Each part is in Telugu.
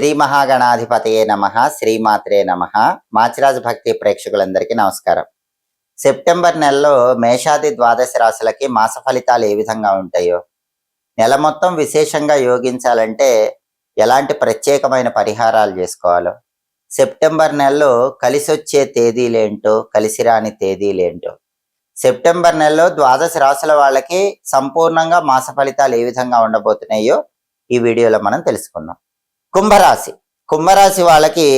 శ్రీ మహాగణాధిపతయే నమః, శ్రీమాత్రే నమః. మాచిరాజు భక్తి ప్రేక్షకులందరికీ నమస్కారం. సెప్టెంబర్ నెలలో మేషాది ద్వాదశ రాశులకి మాస ఫలితాలు ఏ విధంగా ఉంటాయో, నెల మొత్తం విశేషంగా యోగించాలంటే ఎలాంటి ప్రత్యేకమైన పరిహారాలు చేసుకోవాలో, సెప్టెంబర్ నెలలో కలిసొచ్చే తేదీలేంటో, కలిసిరాని తేదీలేంటో, సెప్టెంబర్ నెలలో ద్వాదశ రాశుల వాళ్ళకి సంపూర్ణంగా మాస ఫలితాలు ఏ విధంగా ఉండబోతున్నాయో ఈ వీడియోలో మనం తెలుసుకుందాం. కుంభరాశి వాళ్ళకి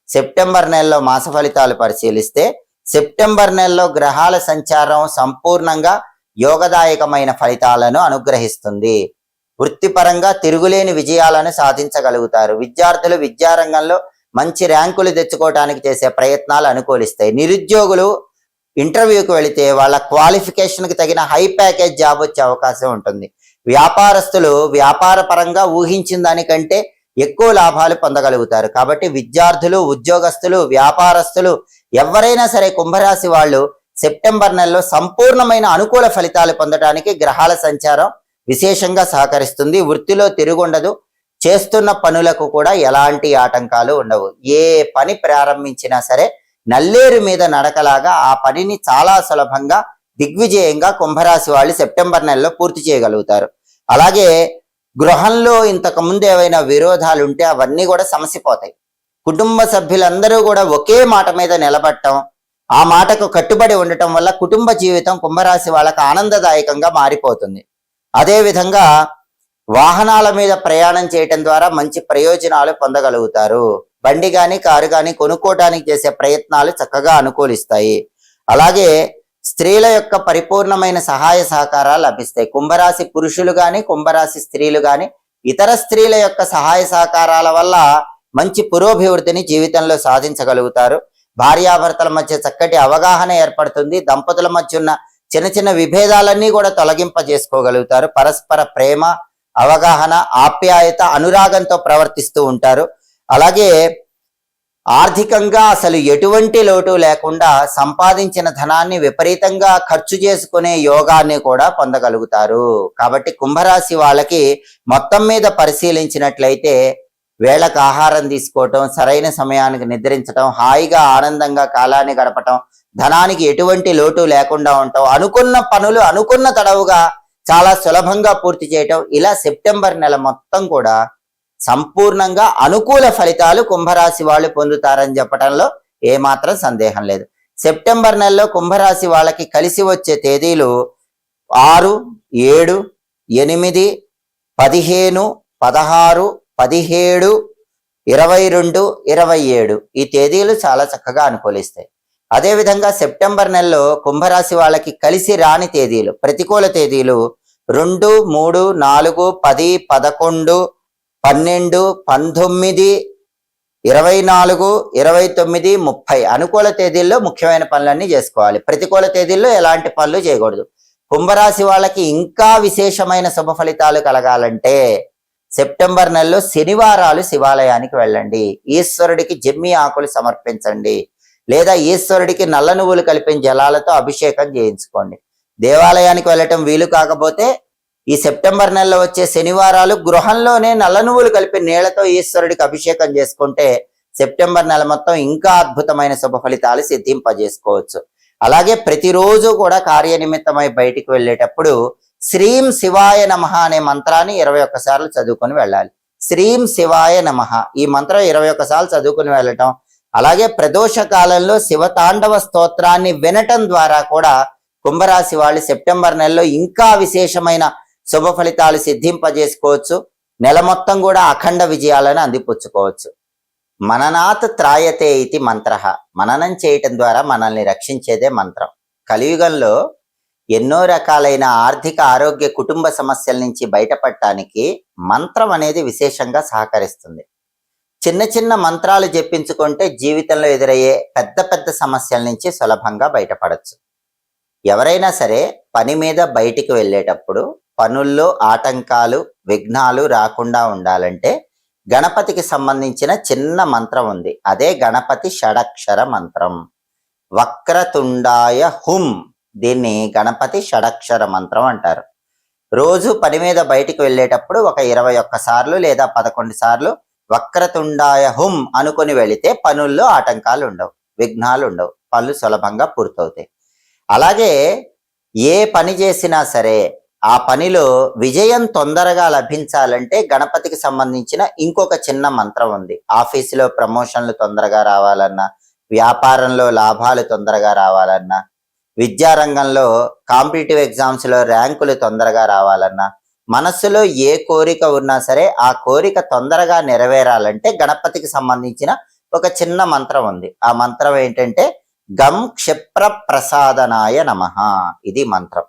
సెప్టెంబర్ నెలలో మాస ఫలితాలు పరిశీలిస్తే, సెప్టెంబర్ నెలలో గ్రహాల సంచారం సంపూర్ణంగా యోగదాయకమైన ఫలితాలను అనుగ్రహిస్తుంది. వృత్తిపరంగా తిరుగులేని విజయాలను సాధించగలుగుతారు. విద్యార్థులు విద్యారంగంలో మంచి ర్యాంకులు తెచ్చుకోవడానికి చేసే ప్రయత్నాలు అనుకూలిస్తాయి. నిరుద్యోగులు ఇంటర్వ్యూకి వెళితే వాళ్ళ క్వాలిఫికేషన్కి తగిన హై ప్యాకేజ్ జాబ్ వచ్చే అవకాశం ఉంటుంది. వ్యాపారస్తులు వ్యాపార పరంగా ఊహించిన దానికంటే ఎక్కువ లాభాలు పొందగలుగుతారు. కాబట్టి విద్యార్థులు, ఉద్యోగస్తులు, వ్యాపారస్తులు ఎవరైనా సరే కుంభరాశి వాళ్ళు సెప్టెంబర్ నెలలో సంపూర్ణమైన అనుకూల ఫలితాలు పొందడానికి గ్రహాల సంచారం విశేషంగా సహకరిస్తుంది. వృత్తిలో తిరుగుండదు. చేస్తున్న పనులకు కూడా ఎలాంటి ఆటంకాలు ఉండవు. ఏ పని ప్రారంభించినా సరే నల్లేరు మీద నడకలాగా ఆ పనిని చాలా సులభంగా దిగ్విజయంగా కుంభరాశి వాళ్ళు సెప్టెంబర్ నెలలో పూర్తి చేయగలుగుతారు. అలాగే గృహంలో ఇంతకు ముందు ఏవైనా విరోధాలు ఉంటే అవన్నీ కూడా సమసిపోతాయి. కుటుంబ సభ్యులందరూ కూడా ఒకే మాట మీద నిలబడటం, ఆ మాటకు కట్టుబడి ఉండటం వల్ల కుటుంబ జీవితం కుంభరాశి వాళ్ళకి ఆనందదాయకంగా మారిపోతుంది. అదేవిధంగా వాహనాల మీద ప్రయాణం చేయటం ద్వారా మంచి ప్రయోజనాలు పొందగలుగుతారు. బండి కానీ కారు కానీ కొనుక్కోవడానికి చేసే ప్రయత్నాలు చక్కగా అనుకూలిస్తాయి. అలాగే స్త్రీల యొక్క పరిపూర్ణమైన సహాయ సహకారాలు లభిస్తాయి. కుంభరాశి పురుషులు కానీ, కుంభరాశి స్త్రీలు కానీ ఇతర స్త్రీల యొక్క సహాయ సహకారాల వల్ల మంచి పురోభివృద్ధిని జీవితంలో సాధించగలుగుతారు. భార్యాభర్తల మధ్య చక్కటి అవగాహన ఏర్పడుతుంది. దంపతుల మధ్య ఉన్న చిన్న చిన్న విభేదాలన్నీ కూడా తొలగింపజేసుకోగలుగుతారు. పరస్పర ప్రేమ, అవగాహన, ఆప్యాయత, అనురాగంతో ప్రవర్తిస్తూ ఉంటారు. అలాగే ఆర్థికంగా అసలు ఎటువంటి లోటు లేకుండా సంపాదించిన ధనాన్ని విపరీతంగా ఖర్చు చేసుకునే యోగాన్ని కూడా పొందగలుగుతారు. కాబట్టి కుంభరాశి వాళ్ళకి మొత్తం మీద పరిశీలించినట్లయితే వేళకు ఆహారం తీసుకోవటం, సరైన సమయానికి నిద్రించటం, హాయిగా ఆనందంగా కాలాన్ని గడపటం, ధనానికి ఎటువంటి లోటు లేకుండా ఉండటం, అనుకున్న పనులు అనుకున్న తడవుగా చాలా సులభంగా పూర్తి చేయటం, ఇలా సెప్టెంబర్ నెల మొత్తం కూడా సంపూర్ణంగా అనుకూల ఫలితాలు కుంభరాశి వాళ్ళు పొందుతారని చెప్పడంలో ఏమాత్రం సందేహం లేదు. సెప్టెంబర్ నెలలో కుంభరాశి వాళ్ళకి కలిసి వచ్చే తేదీలు 6, 7, 8, 15, 16, 17, 22, 27 ఈ తేదీలు చాలా చక్కగా అనుకూలిస్తాయి. అదేవిధంగా సెప్టెంబర్ నెలలో కుంభరాశి వాళ్ళకి కలిసి రాని తేదీలు, ప్రతికూల తేదీలు 2, 3, 4, 10, 11, 12, 19, 24, 29, 30 అనుకూల తేదీల్లో ముఖ్యమైన పనులన్నీ చేసుకోవాలి. ప్రతికూల తేదీల్లో ఎలాంటి పనులు చేయకూడదు. కుంభరాశి వాళ్ళకి ఇంకా విశేషమైన శుభ ఫలితాలు కలగాలంటే సెప్టెంబర్ నెలలో శనివారాలు శివాలయానికి వెళ్ళండి. ఈశ్వరుడికి జమ్మి ఆకులు సమర్పించండి, లేదా ఈశ్వరుడికి నల్ల నువ్వులు కలిపిన జలాలతో అభిషేకం చేయించుకోండి. దేవాలయానికి వెళ్ళటం వీలు కాకపోతే ఈ సెప్టెంబర్ నెలలో వచ్చే శనివారాలు గృహంలోనే నల్ల నువ్వులు కలిపి నీళ్లతో ఈశ్వరుడికి అభిషేకం చేసుకుంటే సెప్టెంబర్ నెల మొత్తం ఇంకా అద్భుతమైన శుభ ఫలితాలు సిద్ధింపజేసుకోవచ్చు. అలాగే ప్రతిరోజు కూడా కార్యనిమిత్తమై బయటికి వెళ్ళేటప్పుడు శ్రీం శివాయ నమః అనే మంత్రాన్ని 21 సార్లు చదువుకొని వెళ్ళాలి. శ్రీం శివాయ నమః ఈ మంత్రం 21 సార్లు చదువుకుని వెళ్ళటం, అలాగే ప్రదోష కాలంలో శివతాండవ స్తోత్రాన్ని వినటం ద్వారా కూడా కుంభరాశి వాళ్ళు సెప్టెంబర్ నెలలో ఇంకా విశేషమైన శుభ ఫలితాలు సిద్ధింపజేసుకోవచ్చు. నెల మొత్తం కూడా అఖండ విజయాలను అందిపుచ్చుకోవచ్చు. మననాత్ త్రాయతే ఇది మంత్ర. మననం చేయటం ద్వారా మనల్ని రక్షించేదే మంత్రం. కలియుగంలో ఎన్నో రకాలైన ఆర్థిక, ఆరోగ్య, కుటుంబ సమస్యల నుంచి బయటపడటానికి మంత్రం అనేది విశేషంగా సహకరిస్తుంది. చిన్న చిన్న మంత్రాలు జపించుకుంటే జీవితంలో ఎదురయ్యే పెద్ద పెద్ద సమస్యల నుంచి సులభంగా బయటపడచ్చు. ఎవరైనా సరే పని మీద బయటికి వెళ్ళేటప్పుడు పనుల్లో ఆటంకాలు, విఘ్నాలు రాకుండా ఉండాలంటే గణపతికి సంబంధించిన చిన్న మంత్రం ఉంది. అదే గణపతి షడక్షర మంత్రం. వక్రతుండాయ హుం, దీన్ని గణపతి షడక్షర మంత్రం అంటారు. రోజు పని మీద బయటికి వెళ్ళేటప్పుడు ఒక 21 సార్లు లేదా 11 సార్లు వక్రతుండాయ హుం అనుకొని వెళితే పనుల్లో ఆటంకాలు ఉండవు, విఘ్నాలు ఉండవు, పనులు సులభంగా పూర్తవుతాయి. అలాగే ఏ పని చేసినా సరే ఆ పనిలో విజయం తొందరగా లభించాలంటే గణపతికి సంబంధించిన ఇంకొక చిన్న మంత్రం ఉంది. ఆఫీసులో ప్రమోషన్లు తొందరగా రావాలన్నా, వ్యాపారంలో లాభాలు తొందరగా రావాలన్నా, విద్యారంగంలో కాంపిటేటివ్ ఎగ్జామ్స్లో ర్యాంకులు తొందరగా రావాలన్నా, మనస్సులో ఏ కోరిక ఉన్నా సరే ఆ కోరిక తొందరగా నెరవేరాలంటే గణపతికి సంబంధించిన ఒక చిన్న మంత్రం ఉంది. ఆ మంత్రం ఏంటంటే గం క్షిప్ర ప్రసాదనాయ నమః. ఇది మంత్రం.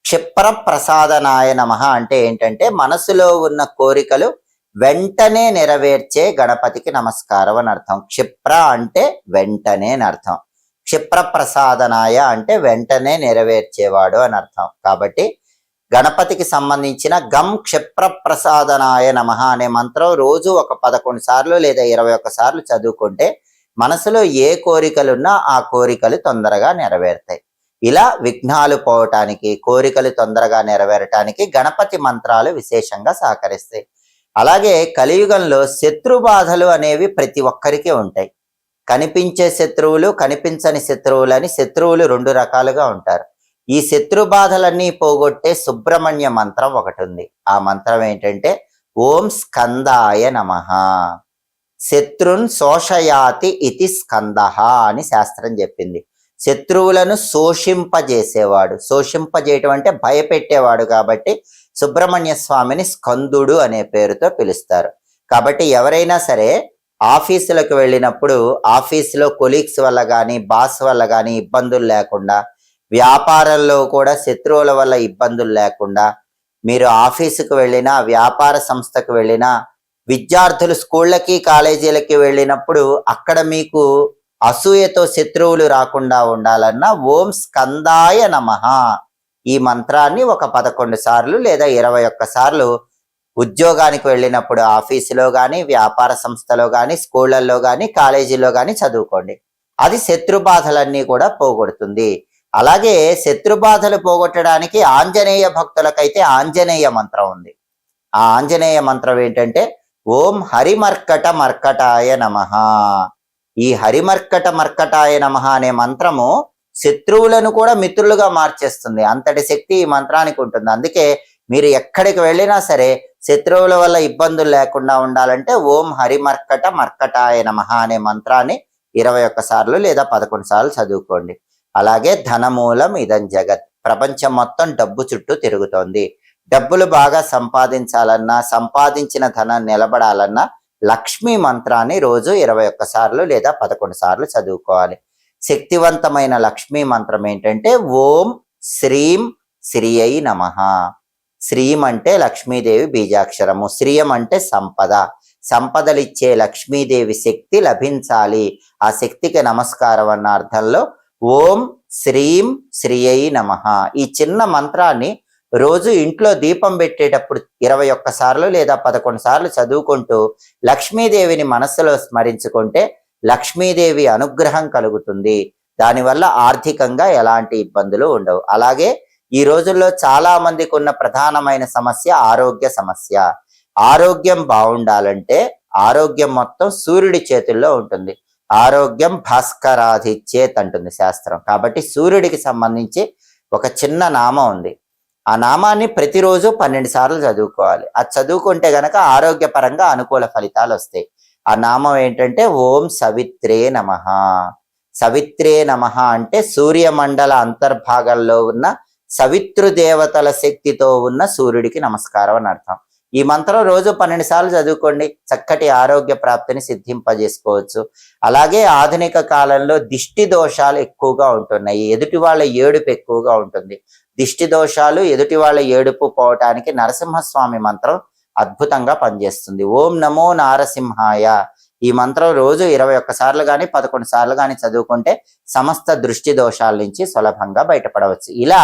క్షిప్ర ప్రసాదనాయ నమః అంటే ఏంటంటే మనసులో ఉన్న కోరికలు వెంటనే నెరవేర్చే గణపతికి నమస్కారం అని అర్థం. క్షిప్ర అంటే వెంటనే అని అర్థం. క్షిప్ర ప్రసాదనాయ అంటే వెంటనే నెరవేర్చేవాడు అని అర్థం. కాబట్టి గణపతికి సంబంధించిన గం క్షిప్ర ప్రసాదనాయ నమః అనే మంత్రం రోజు ఒక 11 సార్లు లేదా 21 సార్లు చదువుకుంటే మనసులో ఏ కోరికలున్నా ఆ కోరికలు తొందరగా నెరవేరుతాయి. ఇలా విఘ్నాలు పోవటానికి, కోరికలు తొందరగా నెరవేరటానికి గణపతి మంత్రాలు విశేషంగా సహకరిస్తాయి. అలాగే కలియుగంలో శత్రు బాధలు అనేవి ప్రతి ఒక్కరికి ఉంటాయి. కనిపించే శత్రువులు, కనిపించని శత్రువులని శత్రువులు 2 రకాలుగా ఉంటారు. ఈ శత్రు బాధలన్నీ పోగొట్టే సుబ్రహ్మణ్య మంత్రం ఒకటి ఉంది. ఆ మంత్రం ఏంటంటే ఓం స్కందాయ నమః. శత్రున్ శోషయాతి ఇతి స్కందః అని శాస్త్రం చెప్పింది. శత్రువులను శోషింపజేసేవాడు, శోషింపజేయటం అంటే భయపెట్టేవాడు. కాబట్టి సుబ్రహ్మణ్య స్వామిని స్కందుడు అనే పేరుతో పిలుస్తారు. కాబట్టి ఎవరైనా సరే ఆఫీసులకు వెళ్ళినప్పుడు ఆఫీసులో కొలీగ్స్ వల్ల కానీ, బాస్ వల్ల కానీ ఇబ్బందులు లేకుండా, వ్యాపారంలో కూడా శత్రువుల వల్ల ఇబ్బందులు లేకుండా, మీరు ఆఫీసుకు వెళ్ళినా, వ్యాపార సంస్థకు వెళ్ళినా, విద్యార్థులు స్కూళ్ళకి కాలేజీలకి వెళ్ళినప్పుడు అక్కడ మీకు అసూయతో శత్రువులు రాకుండా ఉండాలన్నా ఓం స్కందాయ నమః ఈ మంత్రాన్ని ఒక 11 సార్లు లేదా 21 సార్లు ఉద్యోగానికి వెళ్ళినప్పుడు ఆఫీసులో కానీ, వ్యాపార సంస్థలో కానీ, స్కూళ్ళల్లో కానీ, కాలేజీలో కానీ చదువుకోండి. అది శత్రు బాధలన్నీ కూడా పోగొడుతుంది. అలాగే శత్రు బాధలు పోగొట్టడానికి ఆంజనేయ భక్తులకైతే ఆంజనేయ మంత్రం ఉంది. ఆ ఆంజనేయ మంత్రం ఏంటంటే ఓం హరిమర్కట మర్కటాయ నమః. ఈ హరిమర్కట మర్కటాయ నమః అనే మంత్రము శత్రువులను కూడా మిత్రులుగా మార్చేస్తుంది. అంతటి శక్తి ఈ మంత్రానికి ఉంటుంది. అందుకే మీరు ఎక్కడికి వెళ్ళినా సరే శత్రువుల వల్ల ఇబ్బందులు లేకుండా ఉండాలంటే ఓం హరిమర్కట మర్కటాయ నమః అనే మంత్రాన్ని 21 సార్లు లేదా 11 సార్లు చదువుకోండి. అలాగే ధనమూలం ఇదం జగత్. ప్రపంచం మొత్తం డబ్బు చుట్టూ తిరుగుతోంది. డబ్బులు బాగా సంపాదించాలన్నా, సంపాదించిన ధనం నిలబడాలన్నా లక్ష్మీ మంత్రాన్ని రోజు 21 సార్లు లేదా 11 సార్లు చదువుకోవాలి. శక్తివంతమైన లక్ష్మీ మంత్రం ఏంటంటే ఓం శ్రీం శ్రీయై నమః. శ్రీం అంటే లక్ష్మీదేవి బీజాక్షరము, శ్రీయం అంటే సంపద. సంపదలిచ్చే లక్ష్మీదేవి శక్తి లభించాలి, ఆ శక్తికి నమస్కారం అన్న అర్థంలో ఓం శ్రీం శ్రీయై నమః ఈ చిన్న మంత్రాన్ని రోజు ఇంట్లో దీపం పెట్టేటప్పుడు 21 సార్లు లేదా 11 సార్లు చదువుకుంటూ లక్ష్మీదేవిని మనస్సులో స్మరించుకుంటే లక్ష్మీదేవి అనుగ్రహం కలుగుతుంది. దానివల్ల ఆర్థికంగా ఎలాంటి ఇబ్బందులు ఉండవు. అలాగే ఈ రోజుల్లో చాలా మందికి ఉన్న ప్రధానమైన సమస్య ఆరోగ్య సమస్య. ఆరోగ్యం బాగుండాలంటే ఆరోగ్యం మొత్తం సూర్యుడి చేతుల్లో ఉంటుంది. ఆరోగ్యం భాస్కరాధిచ్చేత్ అంటుంది శాస్త్రం. కాబట్టి సూర్యుడికి సంబంధించి ఒక చిన్న నామం ఉంది. ఆ నామాన్ని ప్రతిరోజు 12 సార్లు చదువుకోవాలి. అది చదువుకుంటే గనక ఆరోగ్యపరంగా అనుకూల ఫలితాలు వస్తాయి. ఆ నామం ఏంటంటే ఓం సవిత్రే నమః. సవిత్రే నమః అంటే సూర్యమండల అంతర్భాగంలో ఉన్న సవితృదేవతల శక్తితో ఉన్న సూర్యుడికి నమస్కారం అని అర్థం. ఈ మంత్రం రోజు 12 సార్లు చదువుకోండి, చక్కటి ఆరోగ్య ప్రాప్తిని సిద్ధింపజేసుకోవచ్చు. అలాగే ఆధునిక కాలంలో దిష్టి దోషాలు ఎక్కువగా ఉంటున్నాయి. ఎదుటి వాళ్ళ ఏడుపు ఎక్కువగా ఉంటుంది. దిష్టి దోషాలు, ఎదుటి వాళ్ళ ఏడుపు పోవటానికి నరసింహస్వామి మంత్రం అద్భుతంగా పనిచేస్తుంది. ఓం నమో నారసింహాయ ఈ మంత్రం రోజు 21 సార్లు కానీ 11 సార్లు కానీ చదువుకుంటే సమస్త దృష్టి దోషాల నుంచి సులభంగా బయటపడవచ్చు. ఇలా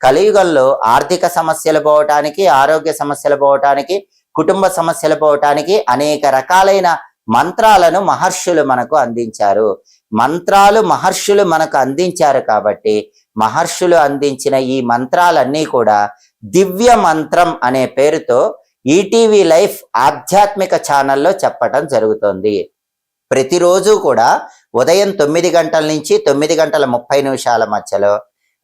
కలియుగంలో ఆర్థిక సమస్యలు పోవటానికి, ఆరోగ్య సమస్యలు పోవటానికి, కుటుంబ సమస్యలు పోవటానికి అనేక రకాలైన మంత్రాలను మహర్షులు మనకు అందించారు. మంత్రాలు మహర్షులు మనకు అందించారు కాబట్టి మహర్షులు అందించిన ఈ మంత్రాలన్నీ కూడా దివ్య మంత్రం అనే పేరుతో ఈటీవీ లైఫ్ ఆధ్యాత్మిక ఛానల్లో చెప్పటం జరుగుతుంది. ప్రతిరోజు కూడా ఉదయం 9 గంటల నుంచి 9:30 మధ్యలో,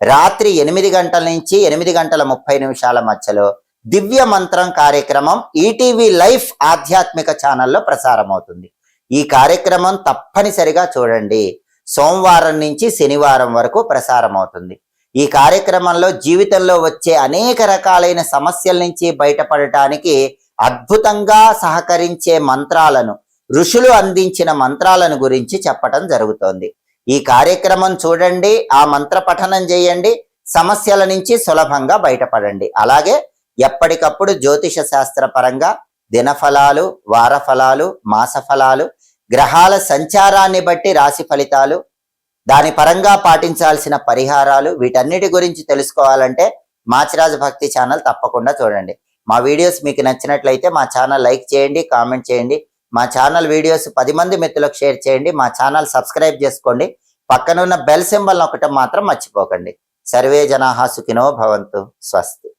రాత్రి 8 గంటల నుంచి 8:30 మధ్యలో దివ్య మంత్రం కార్యక్రమం ఈటీవీ లైఫ్ ఆధ్యాత్మిక ఛానల్లో ప్రసారం అవుతుంది. ఈ కార్యక్రమం తప్పనిసరిగా చూడండి. సోమవారం నుంచి శనివారం వరకు ప్రసారం అవుతుంది. ఈ కార్యక్రమంలో జీవితంలో వచ్చే అనేక రకాలైన సమస్యల నుంచి బయటపడటానికి అద్భుతంగా సహకరించే మంత్రాలను, ఋషులు అందించిన మంత్రాలను గురించి చెప్పటం జరుగుతోంది. ఈ కార్యక్రమం చూడండి, ఆ మంత్ర పఠనం చేయండి, సమస్యల నుంచి సులభంగా బయటపడండి. అలాగే ఎప్పటికప్పుడు జ్యోతిష శాస్త్ర పరంగా దినఫలాలు, వార ఫలాలు, మాస ఫలాలు, గ్రహాల సంచారాన్ని బట్టి రాశి ఫలితాలు, దాని పరంగా పాటించాల్సిన పరిహారాలు, వీటన్నిటి గురించి తెలుసుకోవాలంటే మాచిరాజు భక్తి ఛానల్ తప్పకుండా చూడండి. మా వీడియోస్ మీకు నచ్చినట్లయితే మా ఛానల్ లైక్ చేయండి, కామెంట్ చేయండి. మా ఛానల్ వీడియోస్ 10 మంది మిత్రులకు షేర్ చేయండి. మా ఛానల్ సబ్స్క్రైబ్ చేసుకోండి. పక్కనున్న బెల్ సింబల్ నొక్కటం మాత్రం మర్చిపోకండి. సర్వే జనాః సుఖినో భవంతు. స్వస్తి.